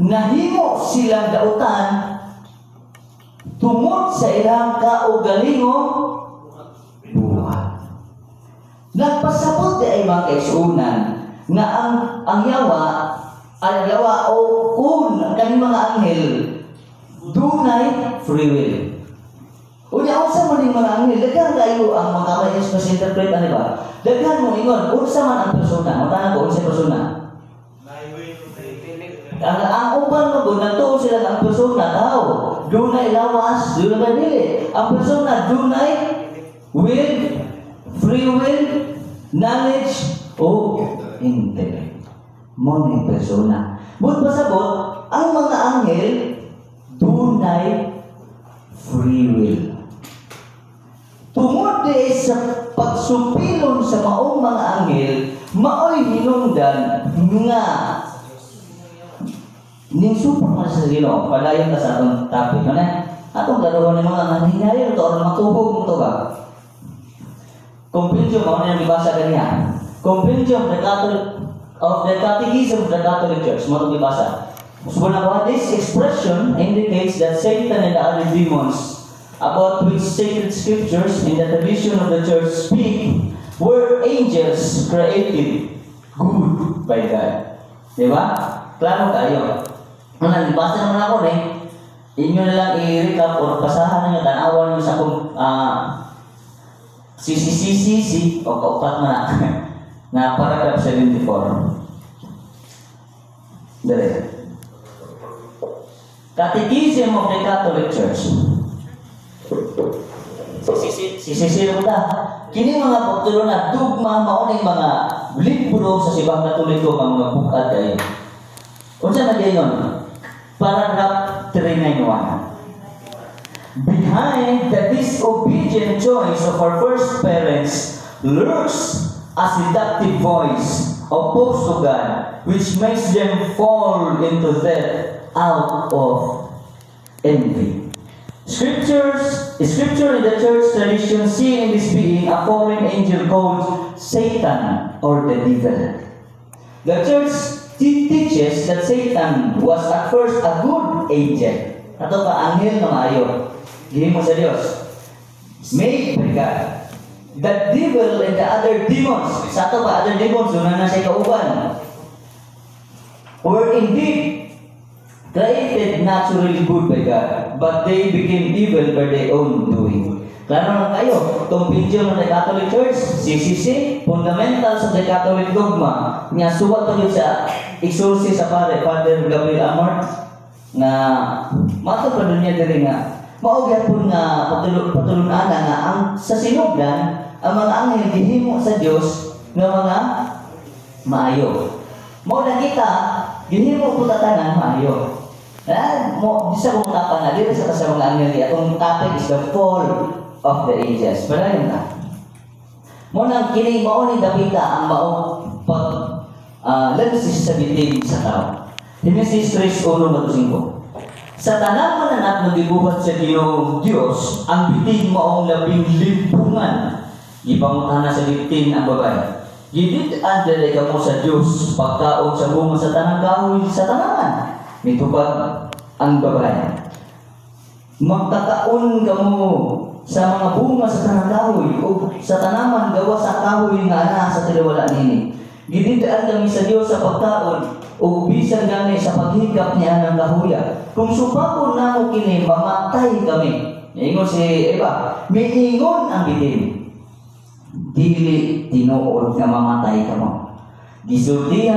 nahimo silang dautan tungod sa ilang kaugalingong buhat. Nagpasabot di ay mga kaisunan nga ang yawa o kaning mga anghel dunay free will. Unya unsa man ning mga anghel, daghan kayo ang mga mayos mas interpret ani ba? Daghan mo ingon unsa man ang persona, mutana ko unsa persona. Ang uban mo gud natuo sila ang persona daw. Dunay lawas, dunay dili. Ang persona dunay will, free will, knowledge o intellect. Mo ni persona. But pasabot ang mga anghel dunay free will. Tungod di sa pagsupilon sa maong mga anghel, maoy hinungdan nga ning super man sa Ginoo, padayon ka sa atong topic, ano? Atong galawan ng mga nangyayari to or matubog mo to ba? Compendium mo na dibasa kaniya. Compendium of the Catechism of the Catholic Church, mo itong dibasa. So na this expression indicates that Satan and the other demons about which sacred scriptures in the tradition of the church speak were angels created good by God. Diba? Klaro kayo. Nabasa naman ako inyo na lang i-recap o pasahan nyo, tanawan nyo sa kung sisi o kaupat na na paragraph 74. Dali. Catechism of the Catholic Church. Sisi mo ta. Kini mga pagtulo na dugma maunay mga libro sa sibang Katoliko mga bukad kayo. Unsa na gayon? Paragraph 391. Behind the disobedient choice of our first parents lurks a seductive voice opposed to God, which makes them fall into death out of envy. Scripture in the church tradition see in this being a foreign angel called Satan or the devil. The church teaches that Satan was at first a good angel. Ato pa anghel na maayo. Gihimo sa Dios. Made by God. The devil and the other demons. Sa ato pa other demons doon na siya kauban. Were indeed created naturally good by God, but they became evil by their own doing. Klaro na kayo, Compendium of the Catholic Church, CCC, Fundamentals of the Catholic Dogma, nga suwat pa yun sa exorcist sa Father Gabriel Amort, nga mato pa doon niya dili nga, maugyan po nga patulunan nga ang sa sinugdan, ang mga anghel gihimo sa Dios nga mga maayo. Mo na kita, gihimo po tatanan maayo. Bisa kong tapan na dito sa mga anghel niya. Itong topic is the fall of the angels. Palayon na. Munang kini mauni dapita ang maong lensis sa bitin sa tao. Genesis 3:1-5. Sa tanang mananap na gibuhat sa Ginoong Diyos, ang bitin maong labing limpungan. Ipangutana sa bitin ang babae. Gidid-an dali ka mo sa Diyos, pagkaon sa bunga sa tanang kahoy sa tanaman. Mitubag ang babae. Magkakaon ka mo sa mga bunga sa tanang kahoy o sa tanaman gawa sa kahoy nga ana sa tiliwala nini. Gididaan kami sa Dios sa pagkaon o bisan gani sa paghigap niya ng kahoya. Kung supakon na mo kini, mamatay kami. Ingon si Eva, miingon ang bitin. Dili tinuod nga mamatay ka mo. Gisulti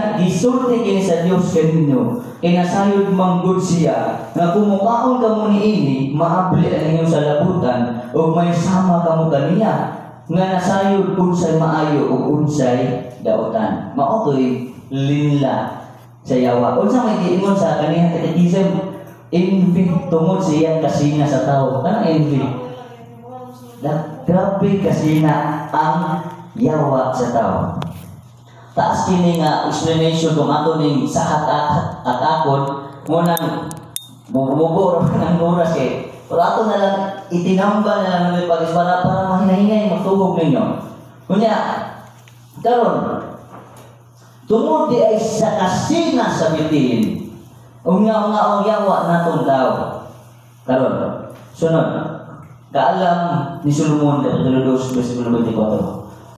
kini sa Dios kanino, kinasayod manggod siya, nga kumukaon ka mo niini, maabli ang inyo sa labutan, o may sama ka mo kaniya, nga nasayod unsay maayo o unsay dautan. Maotoy linla sa yawa. Unsa may giingon sa kaniyang Catechism, envy tungod siya kasina sa tao. Kanang envy? Grabe kasina ang yawa sa tao. Taas kini nga explanation kung ato ning sa atakon mo nang buburo ng oras kay pero ato na lang itinamba na lang ng pagis para mahinahinay magtubog ninyo. Kunya karon tungod di ay sa kasina sa bitin Ungya-ungya yawa naton daw. Karon, sunod. Kaalam ni Solomon, Kapitulo 2, versikulo 24.